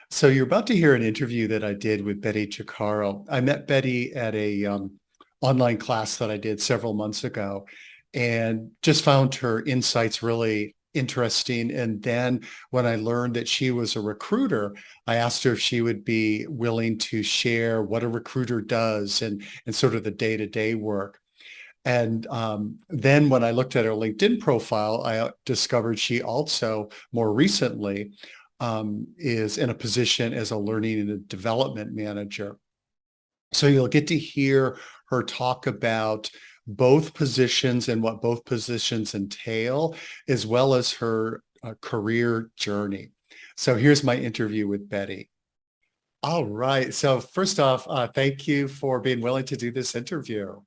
So you're about to hear an interview that I did with Betty Cicharo. I met Betty at a online class that I did several months ago and just found her insights really interesting. And then when I learned that she was a recruiter, I asked her if she would be willing to share what a recruiter does and sort of the day-to-day work. And then when I looked at her LinkedIn profile, I discovered she also more recently is in a position as a learning and a development manager. So you'll get to hear her talk about both positions and what both positions entail, as well as her career journey. So here's my interview with Betty. All right. So first off, thank you for being willing to do this interview.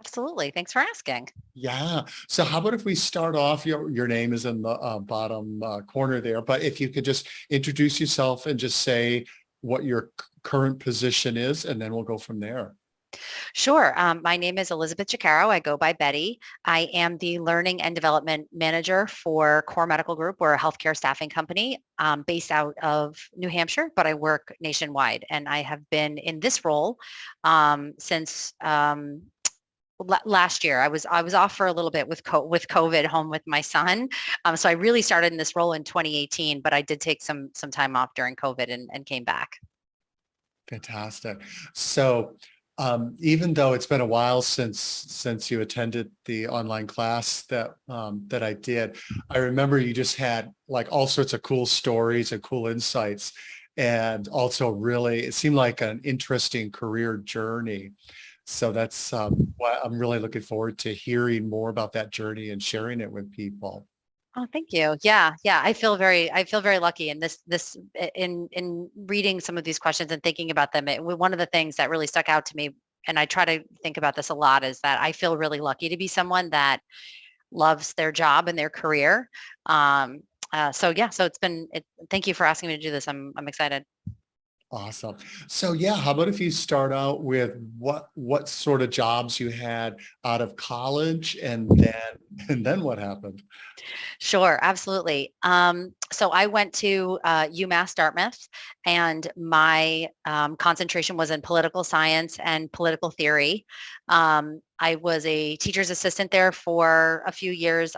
Absolutely. Thanks for asking. Yeah. So how about if we start off, your name is in the bottom corner there, but if you could just introduce yourself and just say what your current position is, and then we'll go from there. Sure. My name is Elizabeth Cicharo. I go by Betty. I am the Learning and Development Manager for Core Medical Group. We're a healthcare staffing company based out of New Hampshire, but I work nationwide. And I have been in this role since last year. I was off for a little bit with COVID home with my son. So I really started in this role in 2018, but I did take some time off during COVID and came back. Fantastic. So even though it's been a while since you attended the online class that I did, I remember you just had like all sorts of cool stories and cool insights, and also really it seemed like an interesting career journey. So that's why I'm really looking forward to hearing more about that journey and sharing it with people. Oh, thank you. Yeah, yeah. I feel very lucky. And in reading some of these questions and thinking about them, one of the things that really stuck out to me, and I try to think about this a lot, is that I feel really lucky to be someone that loves their job and their career. Um, so yeah, so thank you for asking me to do this. I'm excited. Awesome. So yeah, how about if you start out with what sort of jobs you had out of college and then and then what happened? Sure, absolutely. So I went to UMass Dartmouth, and my concentration was in political science and political theory. I was a teacher's assistant there for a few years,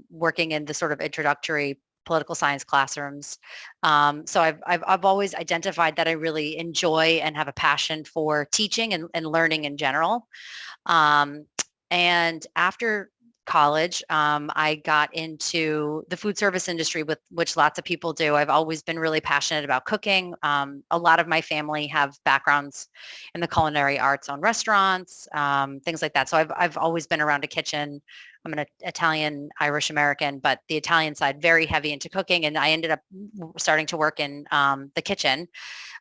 working in the sort of introductory political science classrooms. So I've always identified that I really enjoy and have a passion for teaching and learning in general. Um, and after college, I got into the food service industry, with which lots of people do. I've always been really passionate about cooking. A lot of my family have backgrounds in the culinary arts, own restaurants, things like that. So I've always been around a kitchen. I'm an Italian Irish American, but the Italian side very heavy into cooking, and I ended up starting to work in the kitchen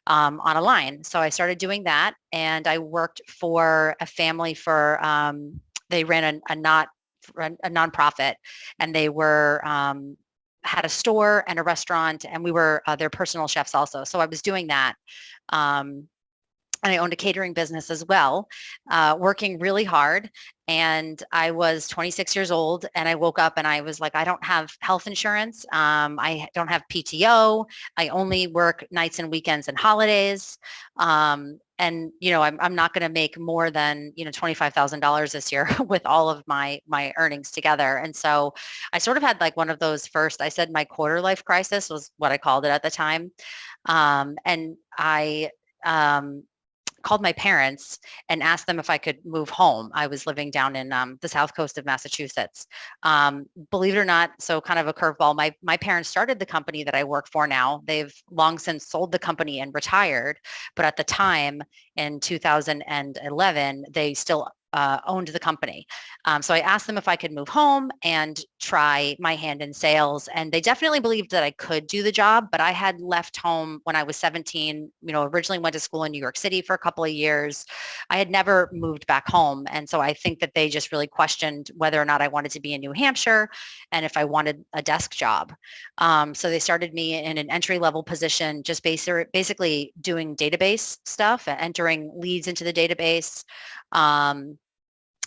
on a line. So I started doing that, and I worked for a family for they ran a nonprofit, and they were had a store and a restaurant, and we were their personal chefs also. So I was doing that. Um, and I owned a catering business as well, working really hard. And I was 26 years old, and I woke up and I was like, I don't have health insurance. I don't have PTO. I only work nights and weekends and holidays. And I'm not going to make more than $25,000 this year with all of my earnings together. And so I sort of had like one of those first. I said my quarter life crisis was what I called it at the time, and I. Called my parents and asked them if I could move home. I was living down in the south coast of Massachusetts. Believe it or not, so kind of a curveball. My parents started the company that I work for now. They've long since sold the company and retired, but at the time in 2011, they still owned the company. So I asked them if I could move home and try my hand in sales. And they definitely believed that I could do the job, but I had left home when I was 17, originally went to school in New York City for a couple of years. I had never moved back home. And so I think that they just really questioned whether or not I wanted to be in New Hampshire and if I wanted a desk job. So they started me in an entry level position, just basically doing database stuff, entering leads into the database. Um,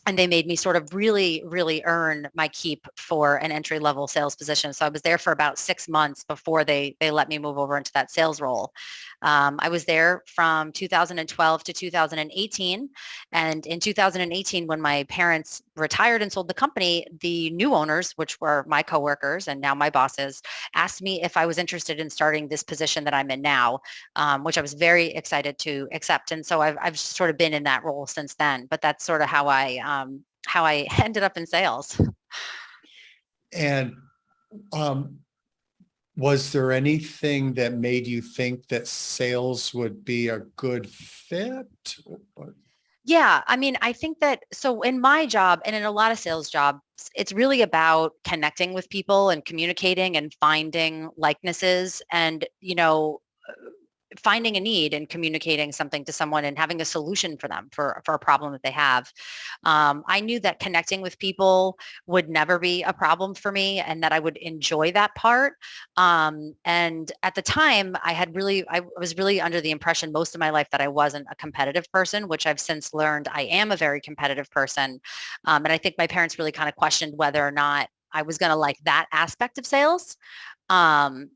and they made me sort of really, really earn my keep for an entry level sales position. So I was there for about 6 months before they let me move over into that sales role. I was there from 2012 to 2018. And in 2018, when my parents retired and sold the company, the new owners, which were my coworkers and now my bosses, asked me if I was interested in starting this position that I'm in now, which I was very excited to accept. And so I've sort of been in that role since then. But that's sort of how I ended up in sales. And um, was there anything that made you think that sales would be a good fit? Yeah, I mean, I think that so in my job and in a lot of sales jobs, it's really about connecting with people and communicating and finding likenesses and, finding a need and communicating something to someone and having a solution for them for a problem that they have. I knew that connecting with people would never be a problem for me and that I would enjoy that part. And at the time I was really under the impression most of my life that I wasn't a competitive person, which I've since learned I am a very competitive person. And I think my parents really kind of questioned whether or not I was going to like that aspect of sales. Um,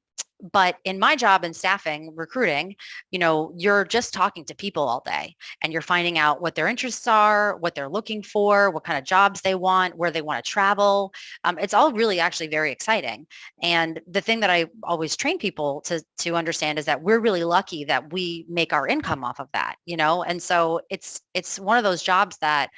but in my job in staffing, recruiting, you're just talking to people all day and you're finding out what their interests are, what they're looking for, what kind of jobs they want, where they want to travel. It's all really actually very exciting. And the thing that I always train people to understand is that we're really lucky that we make our income off of that. And so it's one of those jobs that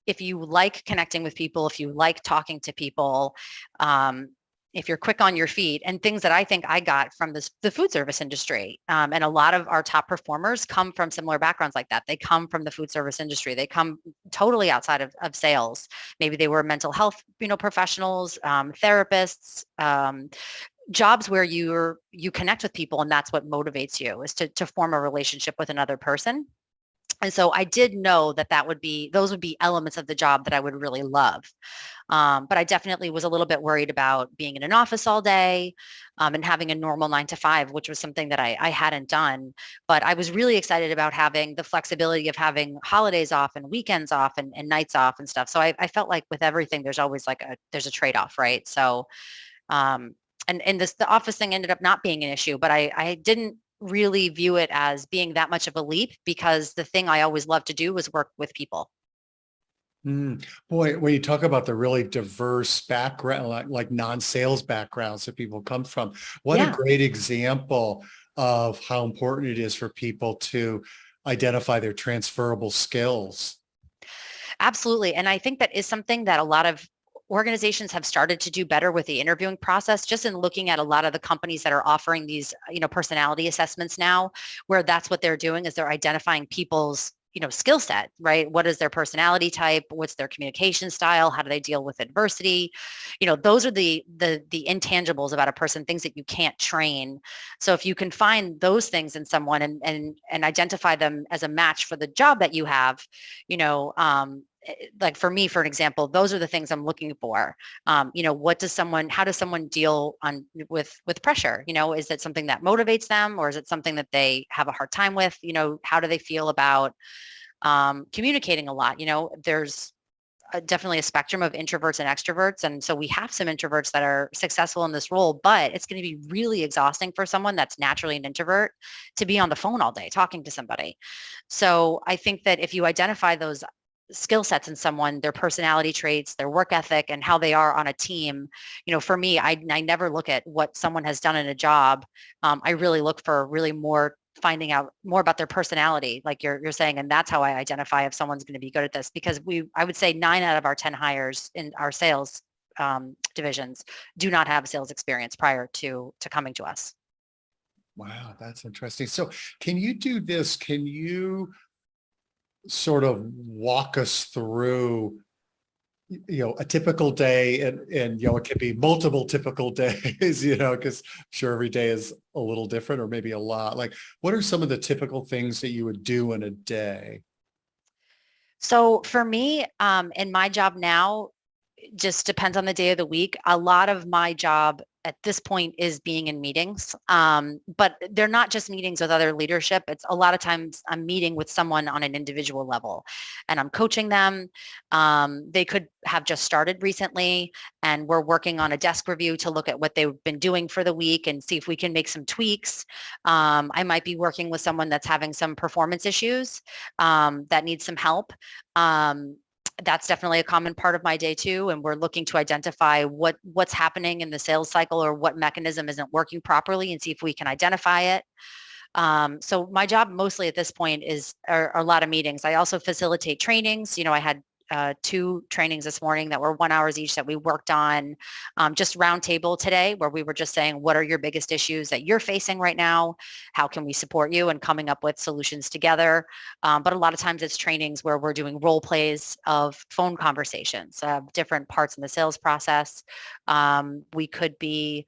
if you like connecting with people, if you like talking to people, um, if you're quick on your feet, and things that I think I got from the food service industry. And a lot of our top performers come from similar backgrounds like that. They come from the food service industry. They come totally outside of sales. Maybe they were mental health, professionals, therapists, jobs where you connect with people, and that's what motivates you is to form a relationship with another person. And so I did know that those would be elements of the job that I would really love. But I definitely was a little bit worried about being in an office all day, and having a normal 9 to 5, which was something that I hadn't done. But I was really excited about having the flexibility of having holidays off and weekends off and nights off and stuff. So I felt like with everything, there's always there's a trade-off, right? So um, and the office thing ended up not being an issue, but I didn't really view it as being that much of a leap because the thing I always loved to do was work with people. Boy, when you talk about the really diverse background, like non-sales backgrounds that people come from, what a Yeah, great example of how important it is for people to identify their transferable skills. absolutely. And I think that is something that a lot of organizations have started to do better with the interviewing process, just in looking at a lot of the companies that are offering these, personality assessments now, where that's what they're doing is they're identifying people's skill set, right? What is their personality type? What's their communication style? How do they deal with adversity? Those are the intangibles about a person, things that you can't train. So if you can find those things in someone and identify them as a match for the job that you have, you know, like for me, for an example, those are the things I'm looking for. How does someone deal with pressure? Is it something that motivates them, or is it something that they have a hard time with? How do they feel about communicating a lot? There's definitely a spectrum of introverts and extroverts. And so we have some introverts that are successful in this role, but it's going to be really exhausting for someone that's naturally an introvert to be on the phone all day talking to somebody. So I think that if you identify those skill sets in someone, their personality traits, their work ethic, and how they are on a team, for me, I never look at what someone has done in a job. I really look for really more finding out more about their personality, like you're saying, and that's how I identify if someone's going to be good at this. Because I would say 9 out of our 10 hires in our sales divisions do not have sales experience prior to coming to us. Wow, that's interesting. So can you do this? Can you sort of walk us through a typical day, and it can be multiple typical days, because sure every day is a little different or maybe a lot. Like, what are some of the typical things that you would do in a day? So for me, in my job now, just depends on the day of the week. A lot of my job at this point is being in meetings. But they're not just meetings with other leadership. It's a lot of times I'm meeting with someone on an individual level and I'm coaching them. They could have just started recently and we're working on a desk review to look at what they've been doing for the week and see if we can make some tweaks. I might be working with someone that's having some performance issues that needs some help. That's definitely a common part of my day too. And we're looking to identify what's happening in the sales cycle or what mechanism isn't working properly and see if we can identify it. So my job mostly at this point are a lot of meetings. I also facilitate trainings. I had 2 trainings this morning that were 1 hour each that we worked on just roundtable today, where we were just saying, what are your biggest issues that you're facing right now? How can we support you and coming up with solutions together? But a lot of times it's trainings where we're doing role plays of phone conversations, different parts in the sales process. We could be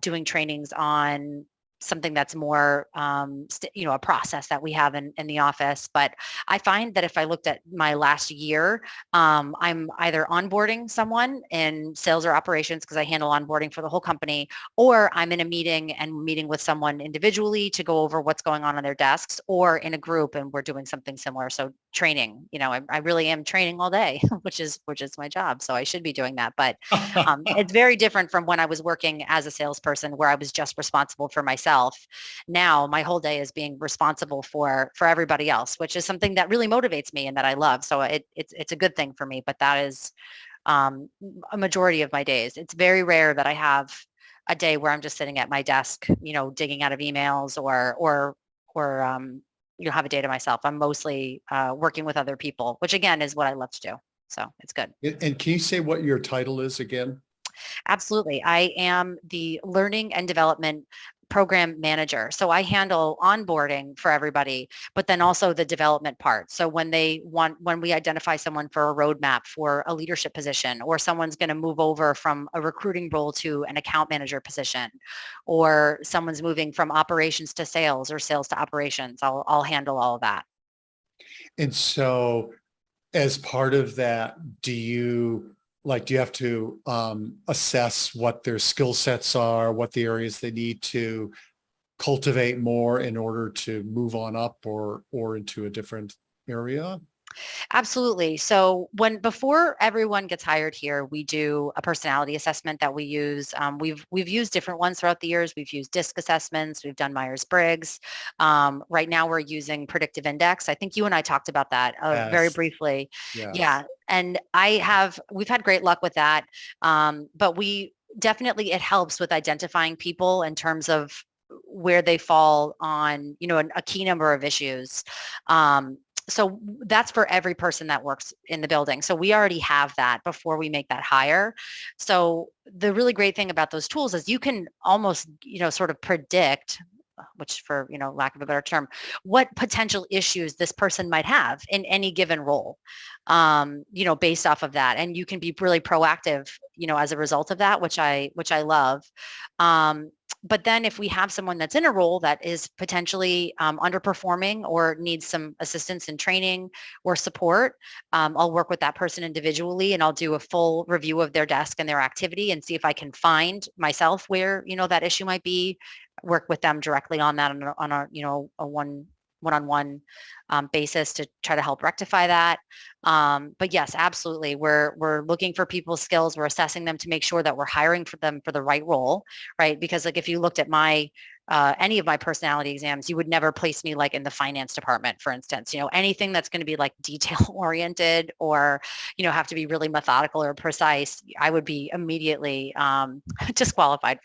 doing trainings on something that's more, a process that we have in the office. But I find that if I looked at my last year, I'm either onboarding someone in sales or operations because I handle onboarding for the whole company, or I'm in a meeting and meeting with someone individually to go over what's going on their desks, or in a group and we're doing something similar. So training, I really am training all day, which is my job. So I should be doing that. But it's very different from when I was working as a salesperson where I was just responsible for myself. Now my whole day is being responsible for everybody else, which is something that really motivates me and that I love. So it's a good thing for me, but that is a majority of my days. It's very rare that I have a day where I'm just sitting at my desk, digging out of emails or have a day to myself. I'm mostly working with other people, which again is what I love to do. So it's good. And can you say what your title is again? Absolutely. I am the learning and development program manager. So I handle onboarding for everybody, but then also the development part. So when we identify someone for a roadmap for a leadership position, or someone's going to move over from a recruiting role to an account manager position, or someone's moving from operations to sales or sales to operations, I'll handle all of that. And so as part of that, do you have to assess what their skill sets are, what the areas they need to cultivate more in order to move on up or into a different area? Absolutely. So before everyone gets hired here, we do a personality assessment that we use. We've used different ones throughout the years. We've used DISC assessments. We've done Myers-Briggs. Right now, we're using predictive index. I think you and I talked about that very Yes. briefly. Yes. Yeah, and we've had great luck with that. But we definitely it helps with identifying people in terms of where they fall on, a key number of issues. So that's for every person that works in the building. So we already have that before we make that hire. So the really great thing about those tools is you can almost, sort of predict, which for, lack of a better term, what potential issues this person might have in any given role, based off of that. And you can be really proactive, as a result of that, which I love. But then if we have someone that's in a role that is potentially underperforming or needs some assistance in training or support, I'll work with that person individually and I'll do a full review of their desk and their activity and see if I can find myself where, that issue might be, work with them directly on that on a one-on-one basis to try to help rectify that. But yes, absolutely. We're looking for people's skills. We're assessing them to make sure that we're hiring for them for the right role, right? Because if you looked at any of my personality exams, you would never place me in the finance department, for instance. Anything that's going to be detail oriented or, have to be really methodical or precise, I would be immediately disqualified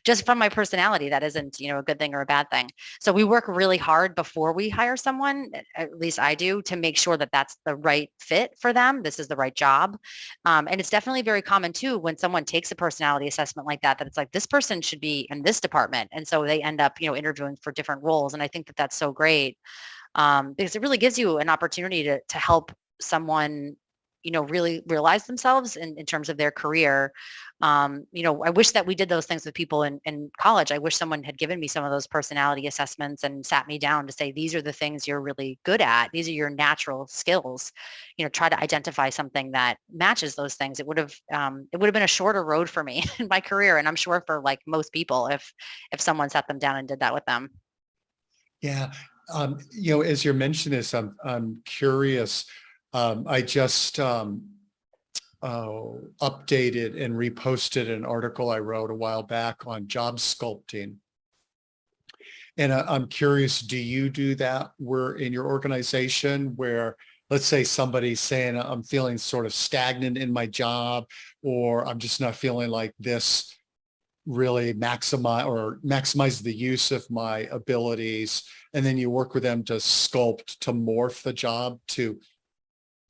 just from my personality. That isn't, a good thing or a bad thing. So we work really hard before we hire someone, at least I do, to make sure that that's the right fit for them. This is the right job. And it's definitely very common too, when someone takes a personality assessment like that it's this person should be in this department. And so they end up, interviewing for different roles. And I think that that's so great because it really gives you an opportunity to help someone, really realize themselves in terms of their career. I wish that we did those things with people in college. I wish someone had given me some of those personality assessments and sat me down to say, these are the things you're really good at. These are your natural skills. Try to identify something that matches those things. It would have been a shorter road for me in my career. And I'm sure for like most people, if someone sat them down and did that with them. Yeah. As you're mentioning this, I'm curious. I just updated and reposted an article I wrote a while back on job sculpting. And I'm curious, do you do that where in your organization where, let's say somebody's saying I'm feeling sort of stagnant in my job, or I'm just not feeling like this really maximize the use of my abilities, and then you work with them to sculpt, to morph the job to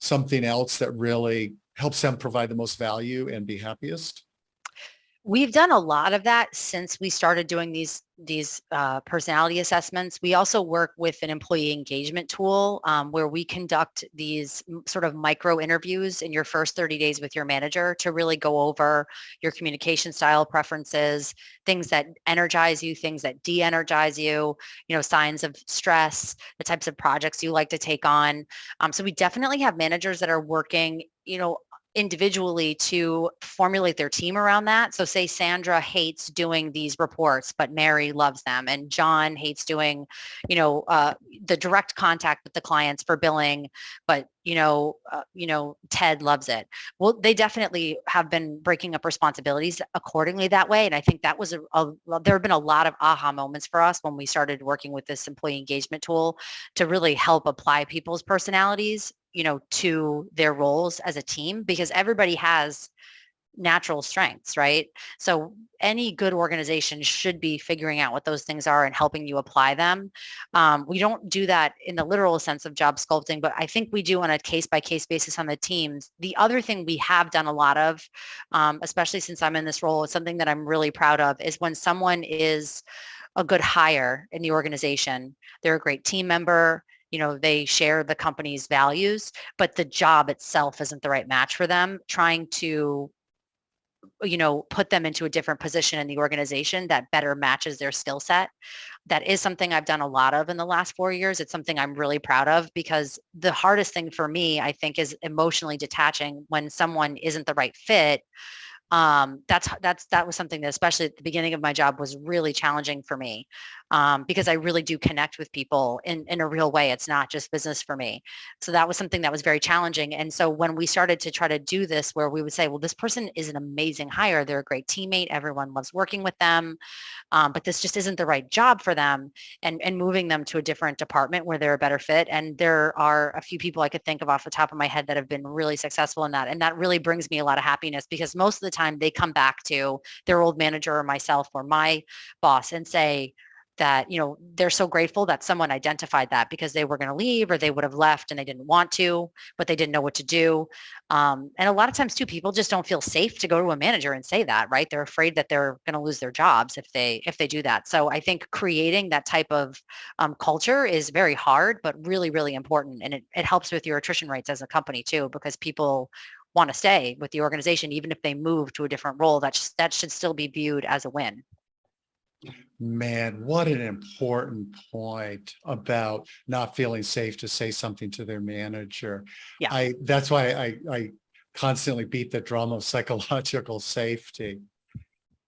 something else that really helps them provide the most value and be happiest? We've done a lot of that since we started doing these personality assessments. We also work with an employee engagement tool where we conduct these sort of micro interviews in your first 30 days with your manager to really go over your communication style preferences, things that energize you, things that de-energize you, signs of stress, the types of projects you like to take on. So we definitely have managers that are working, individually to formulate their team around that. So say Sandra hates doing these reports, but Mary loves them. And John hates doing, the direct contact with the clients for billing, but Ted loves it. Well, they definitely have been breaking up responsibilities accordingly that way. And I think that was there have been a lot of aha moments for us when we started working with this employee engagement tool to really help apply people's personalities to their roles as a team, because everybody has natural strengths, right? So any good organization should be figuring out what those things are and helping you apply them. We don't do that in the literal sense of job sculpting, but I think we do on a case-by-case basis on the teams. The other thing we have done a lot of, especially since I'm in this role, it's something that I'm really proud of, is when someone is a good hire in the organization, they're a great team member, they share the company's values, but the job itself isn't the right match for them, trying to put them into a different position in the organization that better matches their skill set. That is something I've done a lot of in the last 4 years. It's something I'm really proud of, because the hardest thing for me, I think, is emotionally detaching when someone isn't the right fit. That was something that, especially at the beginning of my job, was really challenging for me, because I really do connect with people in a real way. It's not just business for me. So that was something that was very challenging. And so when we started to try to do this, where we would say, well, this person is an amazing hire, they're a great teammate, everyone loves working with them, but this just isn't the right job for them, and moving them to a different department where they're a better fit. And there are a few people I could think of off the top of my head that have been really successful in that. And that really brings me a lot of happiness, because most of the time they come back to their old manager or myself or my boss and say that, they're so grateful that someone identified that, because they were going to leave or they would have left and they didn't want to, but they didn't know what to do. And a lot of times too, people just don't feel safe to go to a manager and say that, right? They're afraid that they're going to lose their jobs if they do that. So I think creating that type of culture is very hard, but really, really important. And it helps with your attrition rates as a company too, because people want to stay with the organization, even if they move to a different role. That should still be viewed as a win. Man, what an important point about not feeling safe to say something to their manager. Yeah. That's why I constantly beat the drum of psychological safety.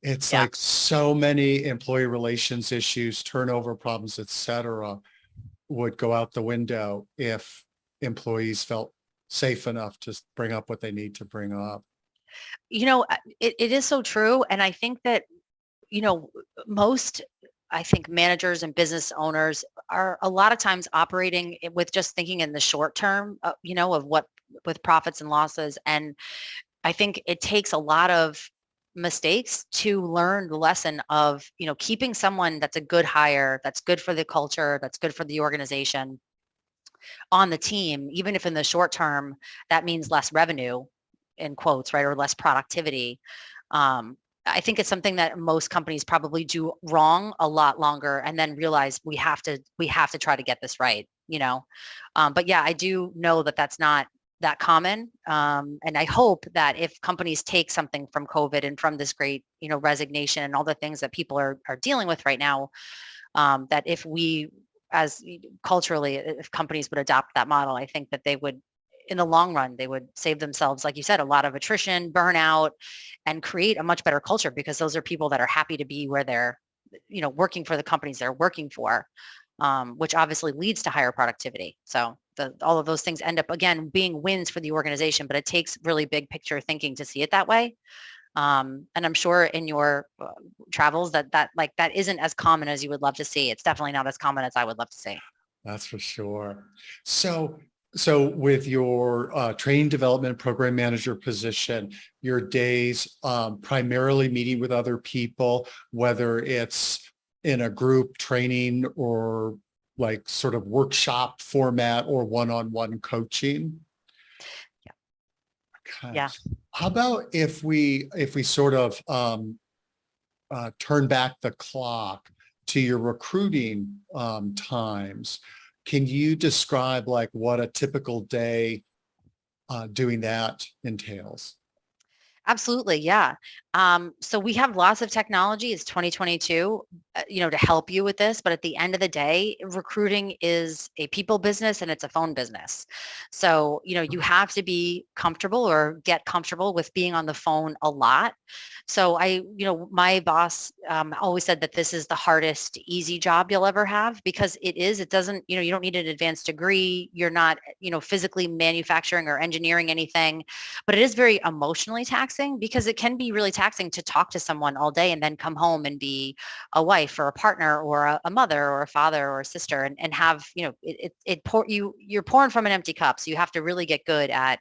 It's Yeah. like so many employee relations issues, turnover problems, et cetera, would go out the window if employees felt safe enough to bring up what they need to bring up. It is so true. And I think that, you know, most, I think, managers and business owners are a lot of times operating with just thinking in the short term, of what, with profits and losses. And I think it takes a lot of mistakes to learn the lesson of, keeping someone that's a good hire, that's good for the culture, that's good for the organization on the team, even if in the short term that means less revenue, in quotes, right, or less productivity. Um, I think it's something that most companies probably do wrong a lot longer, and then realize we have to try to get this right. But yeah, I do know that that's not that common. And I hope that if companies take something from COVID and from this great, resignation and all the things that people are dealing with right now, that if we, as culturally, if companies would adopt that model, I think that they would, in the long run, they would save themselves, like you said, a lot of attrition, burnout, and create a much better culture, because those are people that are happy to be where they're, working for the companies they're working for, which obviously leads to higher productivity. So all of those things end up, again, being wins for the organization, but it takes really big picture thinking to see it that way. And I'm sure in your travels that isn't as common as you would love to see. It's definitely not as common as I would love to see. That's for sure. So, so with your training development program manager position, your days primarily meeting with other people, whether it's in a group training or like sort of workshop format or one-on-one coaching. Yeah. Okay. Yeah. How about if we sort of turn back the clock to your recruiting times? Can you describe like what a typical day doing that entails? Absolutely, yeah. So we have lots of technology. It's 2022, to help you with this. But at the end of the day, recruiting is a people business and it's a phone business. So, you have to be comfortable or get comfortable with being on the phone a lot. So my boss always said that this is the hardest, easy job you'll ever have, because it is. It doesn't, you don't need an advanced degree. You're not, physically manufacturing or engineering anything, but it is very emotionally taxing, because it can be really taxing to talk to someone all day and then come home and be a wife or a partner or a mother or a father or a sister, and have, you're pouring from an empty cup. So you have to really get good at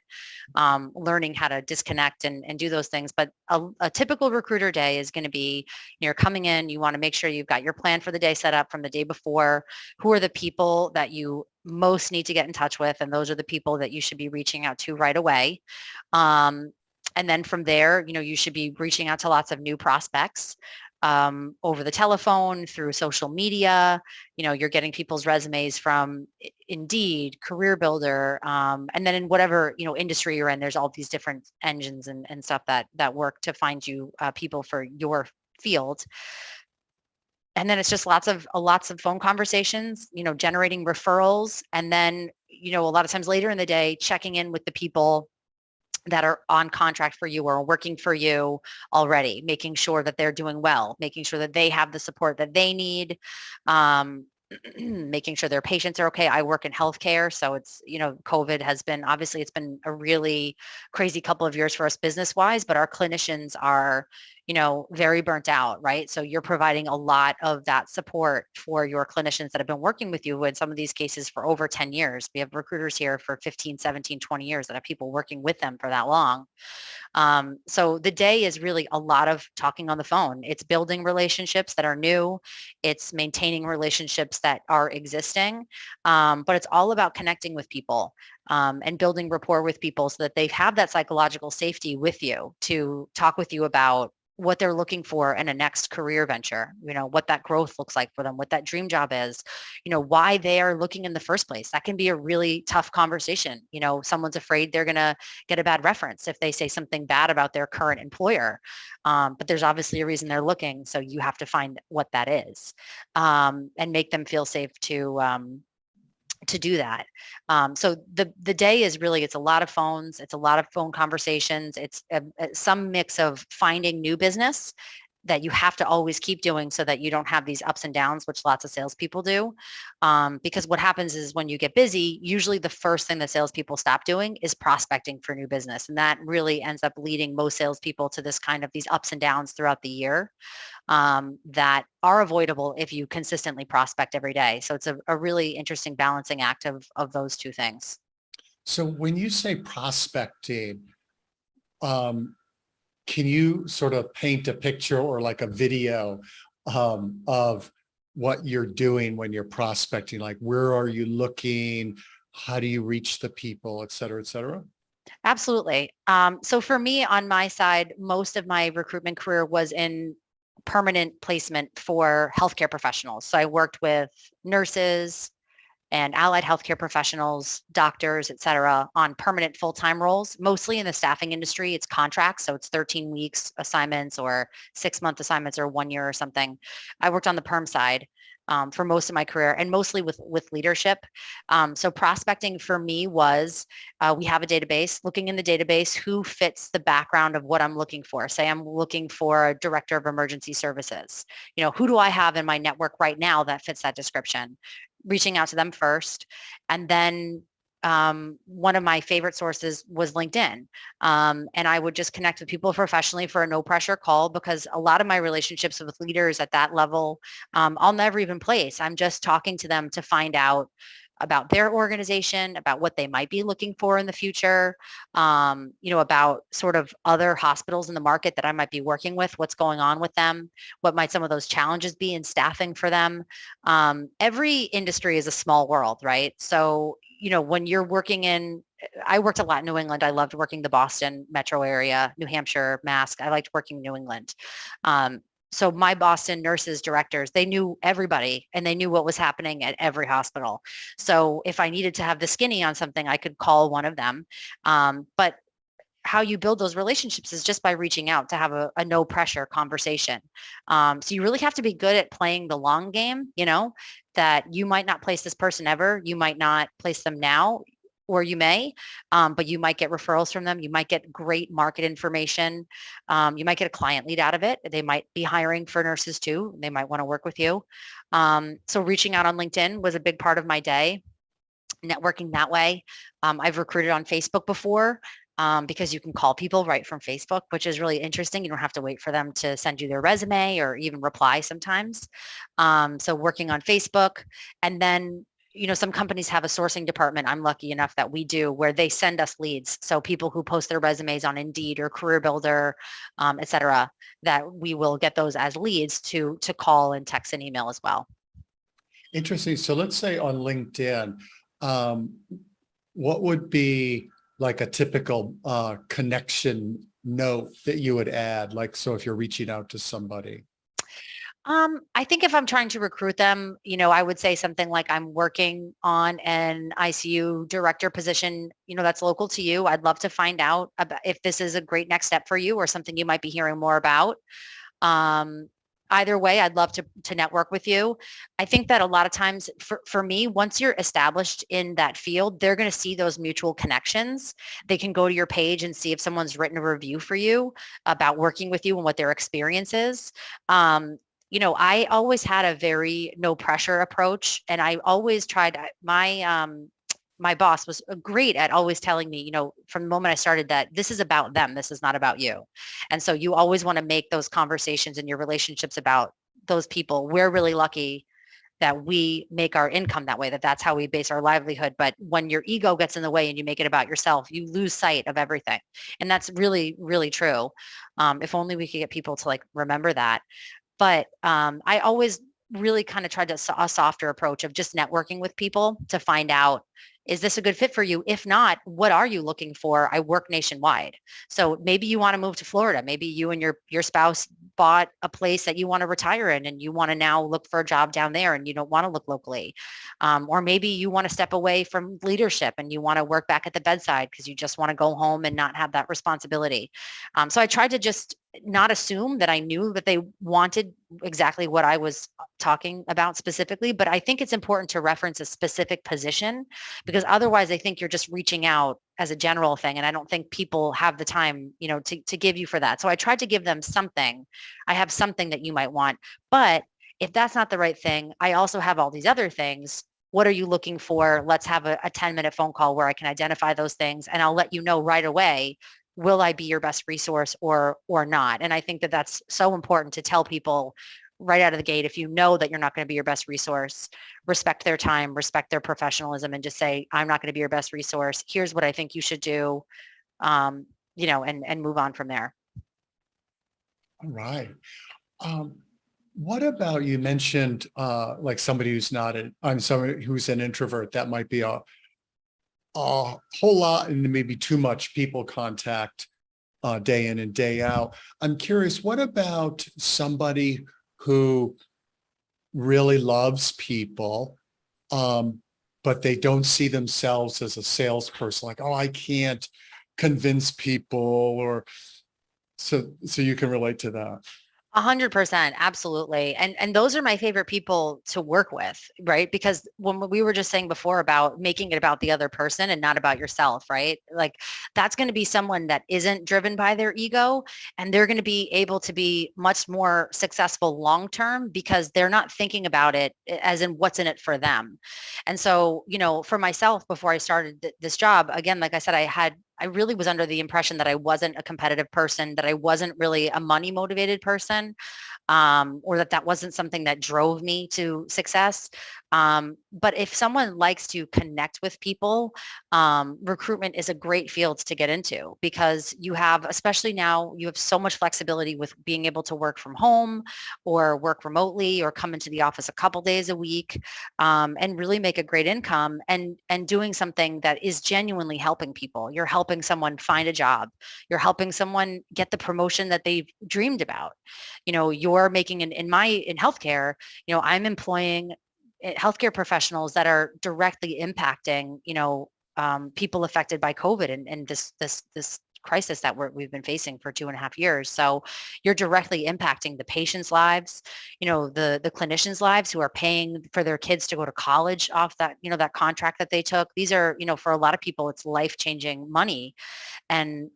learning how to disconnect and do those things. But a typical recruiter day is going to be, you're coming in, you want to make sure you've got your plan for the day set up from the day before. Who are the people that you most need to get in touch with? And those are the people that you should be reaching out to right away. And then from there, you should be reaching out to lots of new prospects, over the telephone, through social media. You're getting people's resumes from Indeed, Career Builder, and then in whatever, industry you're in, there's all these different engines and stuff that work to find you people for your field. And then it's just lots of phone conversations, generating referrals, and then, a lot of times later in the day, checking in with the people that are on contract for you or working for you already, making sure that they're doing well, making sure that they have the support that they need, um, making sure their patients are okay. I work in healthcare, so it's, COVID has been, obviously it's been a really crazy couple of years for us business wise, but our clinicians are, very burnt out, right? So you're providing a lot of that support for your clinicians that have been working with you in some of these cases for over 10 years. We have recruiters here for 15, 17, 20 years that have people working with them for that long. So the day is really a lot of talking on the phone. It's building relationships that are new. It's maintaining relationships that are existing. But it's all about connecting with people, and building rapport with people so that they have that psychological safety with you to talk with you about what they're looking for in a next career venture, what that growth looks like for them, what that dream job is, why they are looking in the first place. That can be a really tough conversation. Someone's afraid they're going to get a bad reference if they say something bad about their current employer. But there's obviously a reason they're looking. So you have to find what that is, and make them feel safe to do that. So the day is really, it's a lot of phones, it's a lot of phone conversations, it's some mix of finding new business that you have to always keep doing so that you don't have these ups and downs, which lots of salespeople do. Because what happens is when you get busy, usually the first thing that salespeople stop doing is prospecting for new business. And that really ends up leading most salespeople to this kind of these ups and downs throughout the year, that are avoidable if you consistently prospect every day. So it's a really interesting balancing act of those two things. So when you say prospecting, um, can you sort of paint a picture or like a video of what you're doing when you're prospecting? Like, where are you looking? How do you reach the people, et cetera, et cetera? Absolutely. So for me on my side, most of my recruitment career was in permanent placement for healthcare professionals. So I worked with nurses, and allied healthcare professionals, doctors, et cetera, on permanent full-time roles. Mostly in the staffing industry, it's contracts. So it's 13 weeks assignments or 6-month assignments or 1 year or something. I worked on the perm side for most of my career and mostly with leadership. So prospecting for me was we have a database, looking in the database, who fits the background of what I'm looking for. Say I'm looking for a director of emergency services. Who do I have in my network right now that fits that description? Reaching out to them first. And then one of my favorite sources was LinkedIn. And I would just connect with people professionally for a no pressure call, because a lot of my relationships with leaders at that level, I'll never even place. I'm just talking to them to find out about their organization, about what they might be looking for in the future, about sort of other hospitals in the market that I might be working with, what's going on with them, what might some of those challenges be in staffing for them. Every industry is a small world, right? So, when you're working I worked a lot in New England. I loved working the Boston metro area, New Hampshire, Mass. I liked working in New England. So my Boston nurses directors, they knew everybody and they knew what was happening at every hospital. So if I needed to have the skinny on something, I could call one of them. But how you build those relationships is just by reaching out to have a no pressure conversation. So you really have to be good at playing the long game, that you might not place this person ever. You might not place them now, or you may, but you might get referrals from them. You might get great market information. You might get a client lead out of it. They might be hiring for nurses too. They might want to work with you. So reaching out on LinkedIn was a big part of my day, networking that way. I've recruited on Facebook before, because you can call people right from Facebook, which is really interesting. You don't have to wait for them to send you their resume or even reply sometimes. So working on Facebook. And then, some companies have a sourcing department. I'm lucky enough that we do, where they send us leads. So people who post their resumes on Indeed or Career Builder, et cetera, that we will get those as leads to call and text and email as well. Interesting. So let's say on LinkedIn, um, what would be like a typical connection note that you would add? Like, so if you're reaching out to somebody. I think if I'm trying to recruit them, I would say something like, I'm working on an ICU director position, that's local to you. I'd love to find out about if this is a great next step for you or something you might be hearing more about. Um, Either way, I'd love to network with you. I think that a lot of times for me, once you're established in that field, they're going to see those mutual connections. They can go to your page and see if someone's written a review for you about working with you and what their experience is. I always had a very no pressure approach, and I always tried my boss was great at always telling me, from the moment I started, that this is about them. This is not about you. And so you always want to make those conversations in your relationships about those people. We're really lucky that we make our income that way, that's how we base our livelihood. But when your ego gets in the way and you make it about yourself, you lose sight of everything. And that's really, really true. If only we could get people to remember that. But I always really kind of tried a softer approach of just networking with people to find out, is this a good fit for you? If not, what are you looking for? I work nationwide. So maybe you want to move to Florida. Maybe you and your spouse bought a place that you want to retire in, and you want to now look for a job down there and you don't want to look locally. Or maybe you want to step away from leadership and you want to work back at the bedside because you just want to go home and not have that responsibility. So I tried to just not assume that I knew that they wanted exactly what I was talking about specifically, but I think it's important to reference a specific position, because otherwise I think you're just reaching out as a general thing. And I don't think people have the time, to give you for that. So I tried to give them something. I have something that you might want, but if that's not the right thing, I also have all these other things. What are you looking for? Let's have a 10-minute phone call where I can identify those things, and I'll let you know right away, will I be your best resource or not? And I think that that's so important to tell people right out of the gate. If you know that you're not going to be your best resource, respect their time, respect their professionalism, and just say, I'm not going to be your best resource. Here's what I think you should do, and move on from there. All right. What about, you mentioned like somebody who's not I'm somebody who's an introvert, that might be a whole lot and maybe too much people contact day in and day out. I'm curious, what about somebody who really loves people, but they don't see themselves as a salesperson, like, oh, I can't convince people, or so you can relate to that. 100%, absolutely. And those are my favorite people to work with, right? Because when we were just saying before about making it about the other person and not about yourself, right? Like that's going to be someone that isn't driven by their ego, and they're going to be able to be much more successful long term because they're not thinking about it as in what's in it for them. And so, for myself, before I started this job, again, like I said, I really was under the impression that I wasn't a competitive person, that I wasn't really a money motivated person, or that wasn't something that drove me to success. But if someone likes to connect with people, recruitment is a great field to get into because you have, especially now, you have so much flexibility with being able to work from home or work remotely or come into the office a couple days a week, and really make a great income and doing something that is genuinely helping people. You're helping someone find a job. You're helping someone get the promotion that they've dreamed about. You're making in healthcare, I'm employing healthcare professionals that are directly impacting, people affected by COVID and this crisis that we've been facing for 2.5 years. So you're directly impacting the patients' lives, the clinicians' lives who are paying for their kids to go to college off that, that contract that they took. These are, for a lot of people, it's life-changing money. And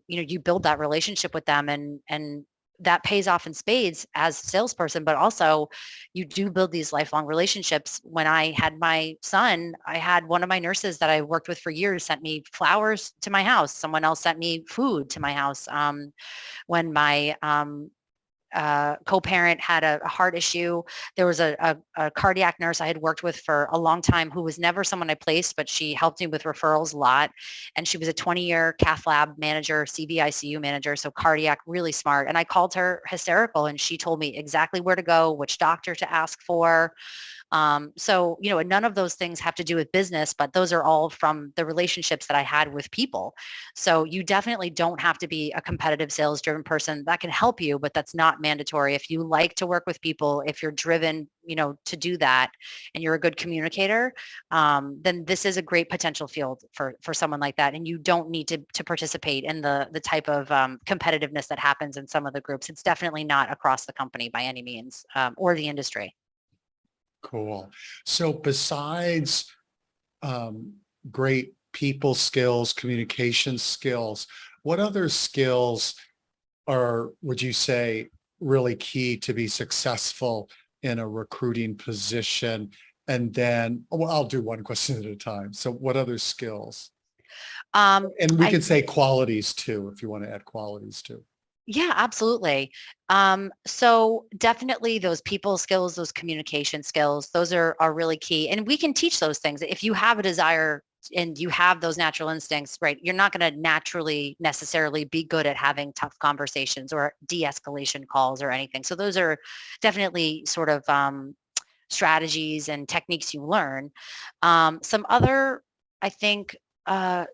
you build that relationship with them, and that pays off in spades as a salesperson, but also you do build these lifelong relationships. When I had my son, I had one of my nurses that I worked with for years sent me flowers to my house. Someone else sent me food to my house. When my co-parent had a heart issue. There was a cardiac nurse I had worked with for a long time who was never someone I placed, but she helped me with referrals a lot. And she was a 20-year cath lab manager, CVICU manager, so cardiac, really smart. And I called her hysterical, and she told me exactly where to go, which doctor to ask for. So, none of those things have to do with business, but those are all from the relationships that I had with people. So you definitely don't have to be a competitive sales driven person. That can help you, but that's not mandatory. If you like to work with people, if you're driven, to do that and you're a good communicator, then this is a great potential field for someone like that. And you don't need to participate in the type of competitiveness that happens in some of the groups. It's definitely not across the company by any means, or the industry. Cool. So besides great people skills, communication skills, what other skills would you say, really key to be successful in a recruiting position? And then, well, I'll do one question at a time. So what other skills? And we I could say qualities too, if you want to add qualities too. Yeah, absolutely. So definitely those people skills, those communication skills, those are really key. And we can teach those things. If you have a desire and you have those natural instincts, right, you're not going to naturally necessarily be good at having tough conversations or de-escalation calls or anything. So those are definitely sort of strategies and techniques you learn. Some other, I think,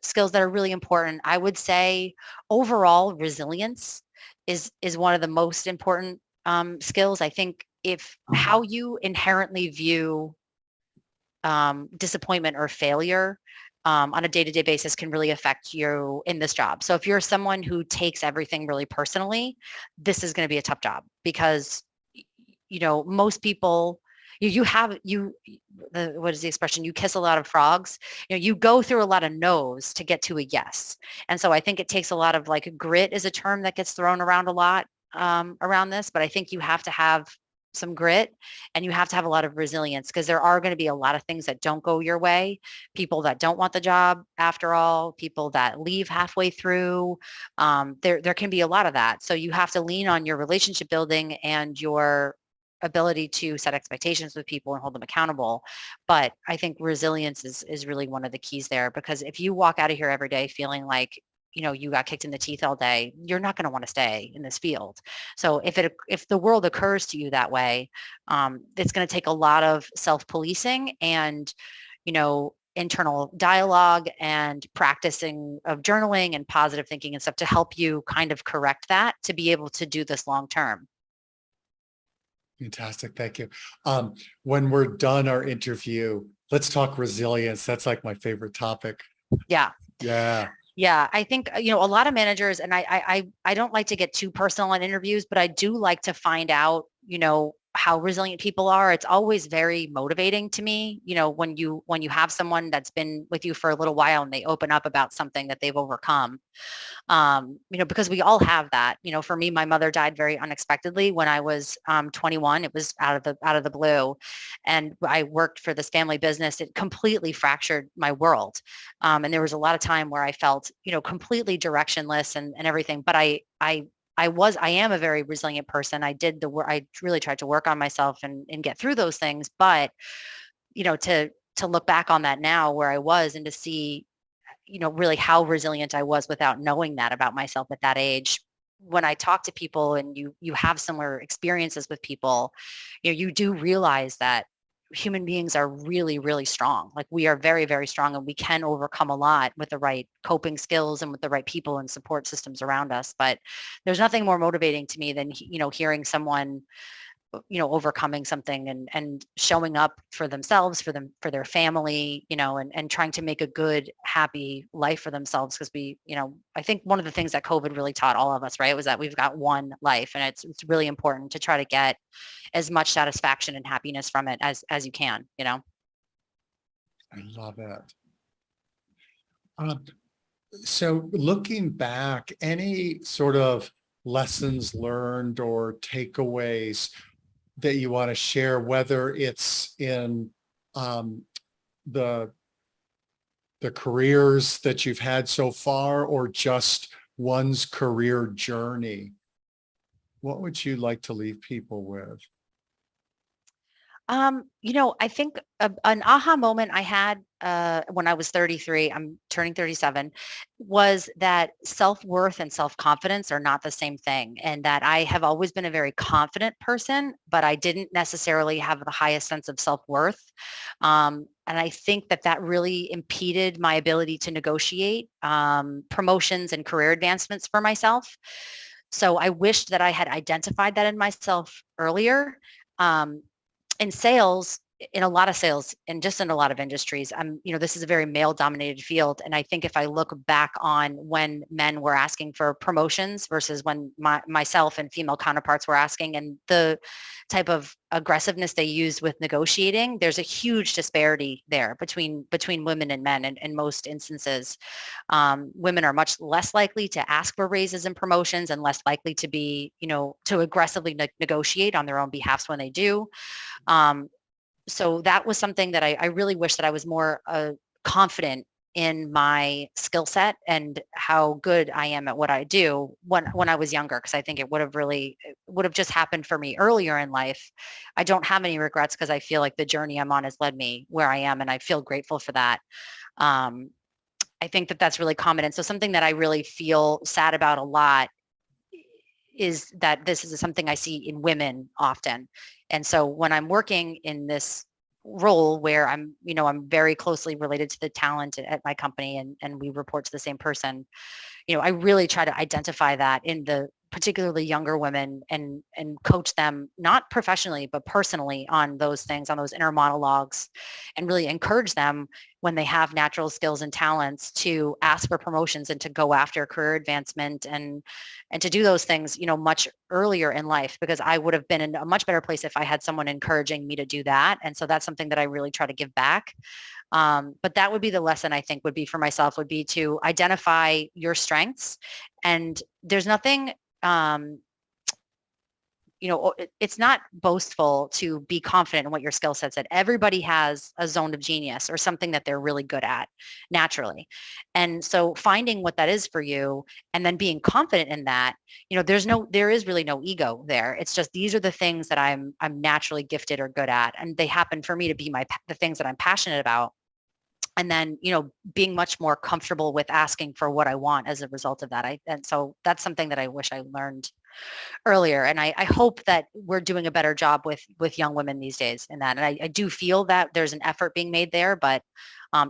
skills that are really important, I would say overall resilience is one of the most important skills. I think if how you inherently view disappointment or failure on a day-to-day basis can really affect you in this job. So if you're someone who takes everything really personally, this is going to be a tough job because most people you have you the what is the expression, you kiss a lot of frogs. You go through a lot of no's to get to a yes. And so I think it takes a lot of, like, grit is a term that gets thrown around a lot around this, but I think you have to have some grit and you have to have a lot of resilience because there are going to be a lot of things that don't go your way, people that don't want the job after all, people that leave halfway through. There can be a lot of that, so you have to lean on your relationship building and your ability to set expectations with people and hold them accountable. But I think resilience is really one of the keys there, because if you walk out of here every day feeling like, you got kicked in the teeth all day, you're not going to want to stay in this field. So if the world occurs to you that way, it's going to take a lot of self-policing and, internal dialogue and practicing of journaling and positive thinking and stuff to help you kind of correct that, to be able to do this long term. Fantastic. Thank you. When we're done our interview, Let's talk resilience. That's like my favorite topic. Yeah. Yeah. Yeah, I think a lot of managers, and I don't like to get too personal in interviews, but I do like to find out, how resilient people are. It's always very motivating to me, when you have someone that's been with you for a little while and they open up about something that they've overcome. Because we all have that. For me, my mother died very unexpectedly when I was 21. It was out of the blue, and I worked for this family business. It completely fractured my world, and there was a lot of time where I felt, completely directionless and everything. But I am a very resilient person. I did the work. I really tried to work on myself and get through those things. But to look back on that now, where I was, and to see really how resilient I was without knowing that about myself at that age. When I talk to people and you have similar experiences with people, you do realize that human beings are really, really strong. Like, we are very, very strong, and we can overcome a lot with the right coping skills and with the right people and support systems around us. But there's nothing more motivating to me than, hearing someone, overcoming something and showing up for themselves, for their family, and trying to make a good, happy life for themselves. Because I think one of the things that COVID really taught all of us, right, was that we've got one life, and it's really important to try to get as much satisfaction and happiness from it as you can. I love it. Um, so looking back, any sort of lessons learned or takeaways that you want to share, whether it's in um, the the careers that you've had so far or just one's career journey? What would you like to leave people with? I think an aha moment I had when I was 33, I'm turning 37, was that self-worth and self-confidence are not the same thing. And that I have always been a very confident person, but I didn't necessarily have the highest sense of self-worth. And I think that really impeded my ability to negotiate promotions and career advancements for myself. So I wished that I had identified that in myself earlier. Um, in sales, in a lot of sales and just in a lot of industries, this is a very male dominated field. And I think if I look back on when men were asking for promotions versus when myself and female counterparts were asking, and the type of aggressiveness they used with negotiating, there's a huge disparity there between women and men in most instances. Women are much less likely to ask for raises and promotions, and less likely to be, to aggressively negotiate on their own behalfs when they do. Um, so that was something that I really wish that I was more confident in my skill set and how good I am at what I do when I was younger, because I think it would have just happened for me earlier in life. I don't have any regrets, because I feel like the journey I'm on has led me where I am, and I feel grateful for that. Um, I think that that's really common. And so something that I really feel sad about a lot is that this is something I see in women often. And so when I'm working in this role where I'm very closely related to the talent at my company, and we report to the same person, I really try to identify that in the particularly younger women, and coach them, not professionally but personally, on those things, on those inner monologues, and really encourage them, when they have natural skills and talents, to ask for promotions and to go after career advancement, and to do those things, much earlier in life, because I would have been in a much better place if I had someone encouraging me to do that. And so that's something that I really try to give back. But that would be the lesson, I think, would be for myself, would be to identify your strengths. And there's nothing, it's not boastful to be confident in what your skill set said. Everybody has a zone of genius or something that they're really good at naturally. And so finding what that is for you, and then being confident in that, there is really no ego there. It's just, these are the things that I'm naturally gifted or good at. And they happen for me to be the things that I'm passionate about. And then, being much more comfortable with asking for what I want as a result of that. And so that's something that I wish I learned earlier. And I hope that we're doing a better job with young women these days in that. And I do feel that there's an effort being made there, but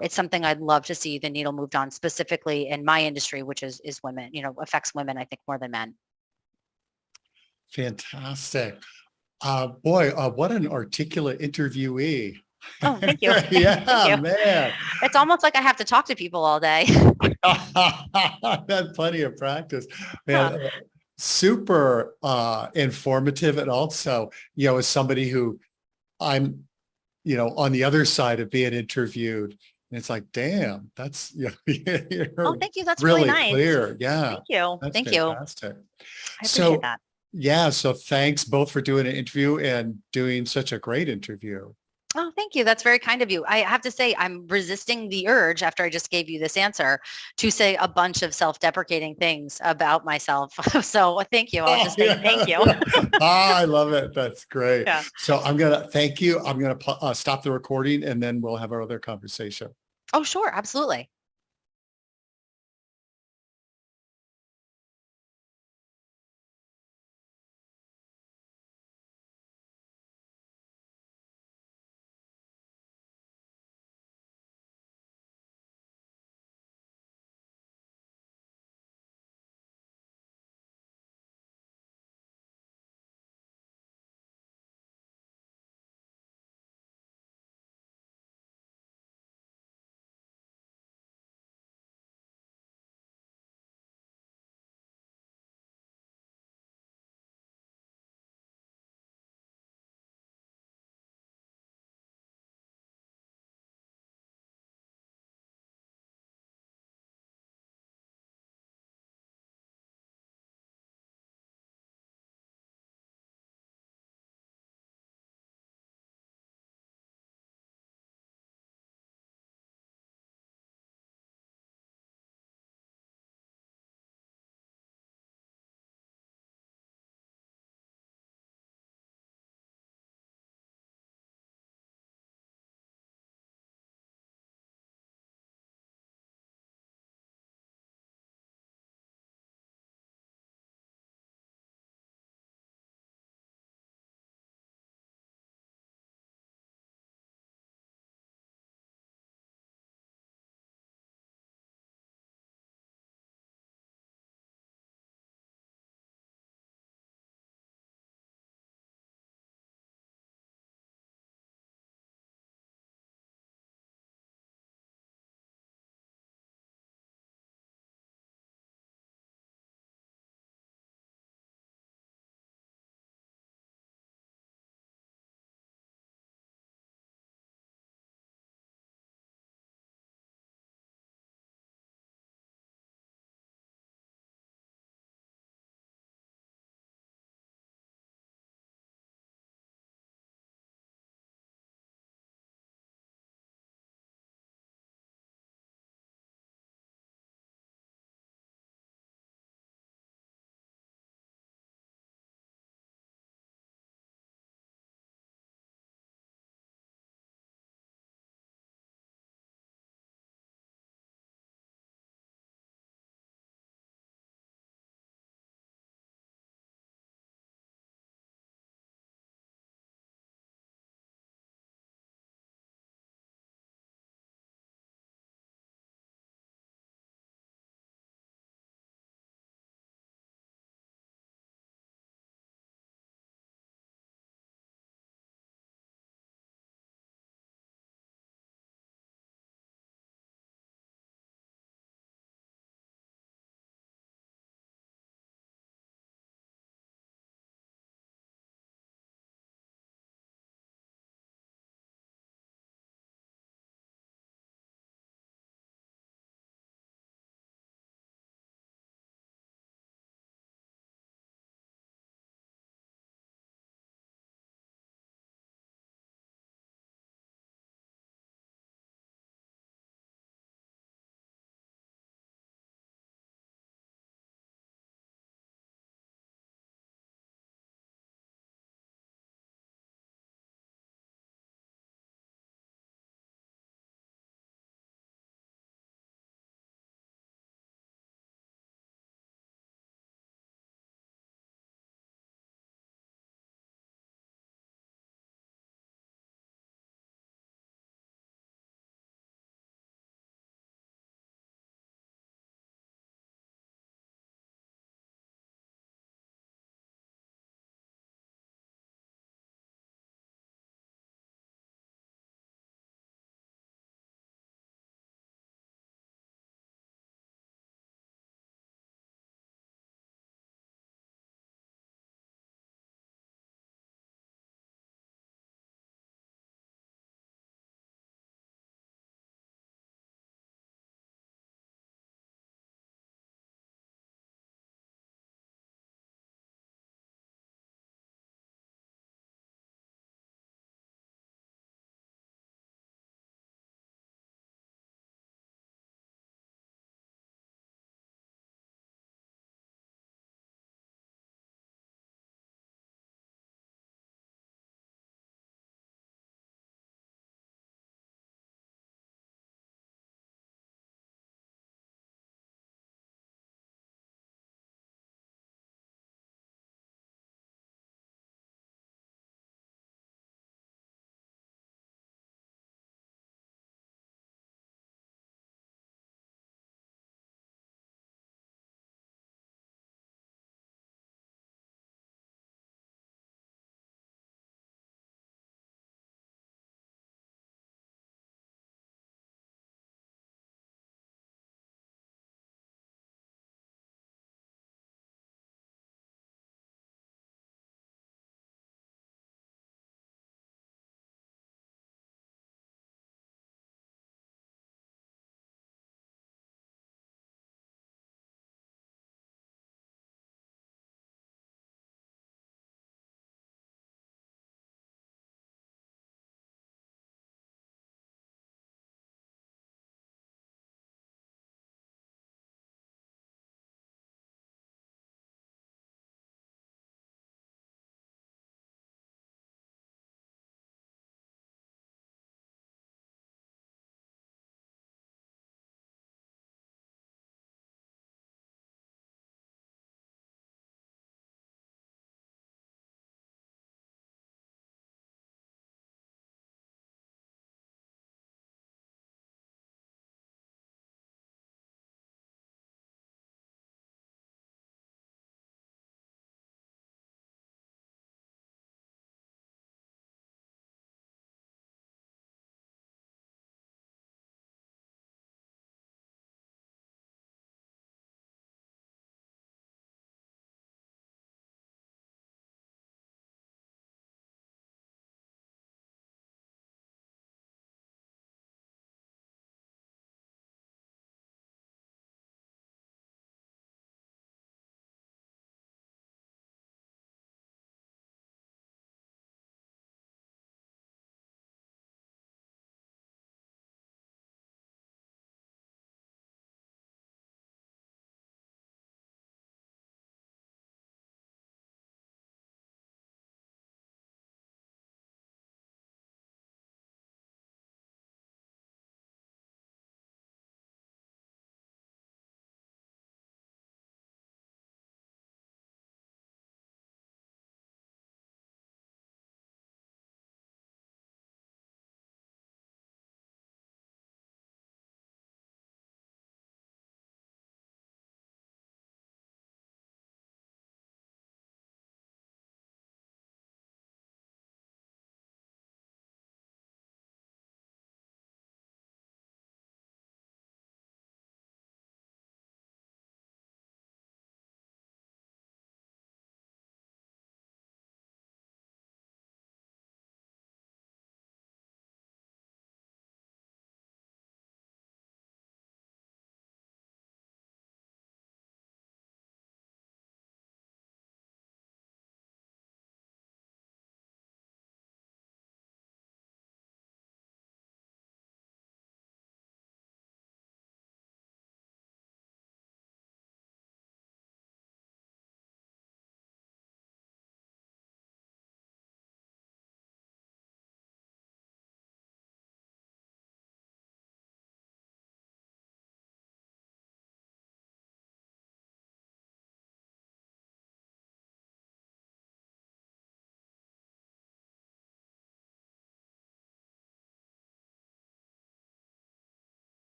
it's something I'd love to see the needle moved on, specifically in my industry, which is women, affects women, I think, more than men. Fantastic. Boy, what an articulate interviewee. Oh, thank you. Thank Yeah, you. man. It's almost like I have to talk to people all day. I've had plenty of practice. Man, Yeah. super informative, and also, as somebody who I'm, on the other side of being interviewed, and it's like, damn, that's Oh, you're thank you. That's really really nice. clear. Yeah, Thank you. that's Thank you. fantastic. I appreciate So that. yeah, so thanks both for doing an interview and doing such a great interview. Oh, thank you. That's very kind of you. I have to say, I'm resisting the urge after I just gave you this answer to say a bunch of self-deprecating things about myself. So thank you. I'll Oh, just say thank yeah. you. I love it. That's great. Yeah. So I'm gonna thank you. I'm gonna stop the recording, and then we'll have our other conversation. Oh, sure. Absolutely.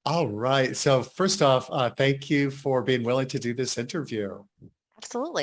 All right. So first off, thank you for being willing to do this interview. Absolutely.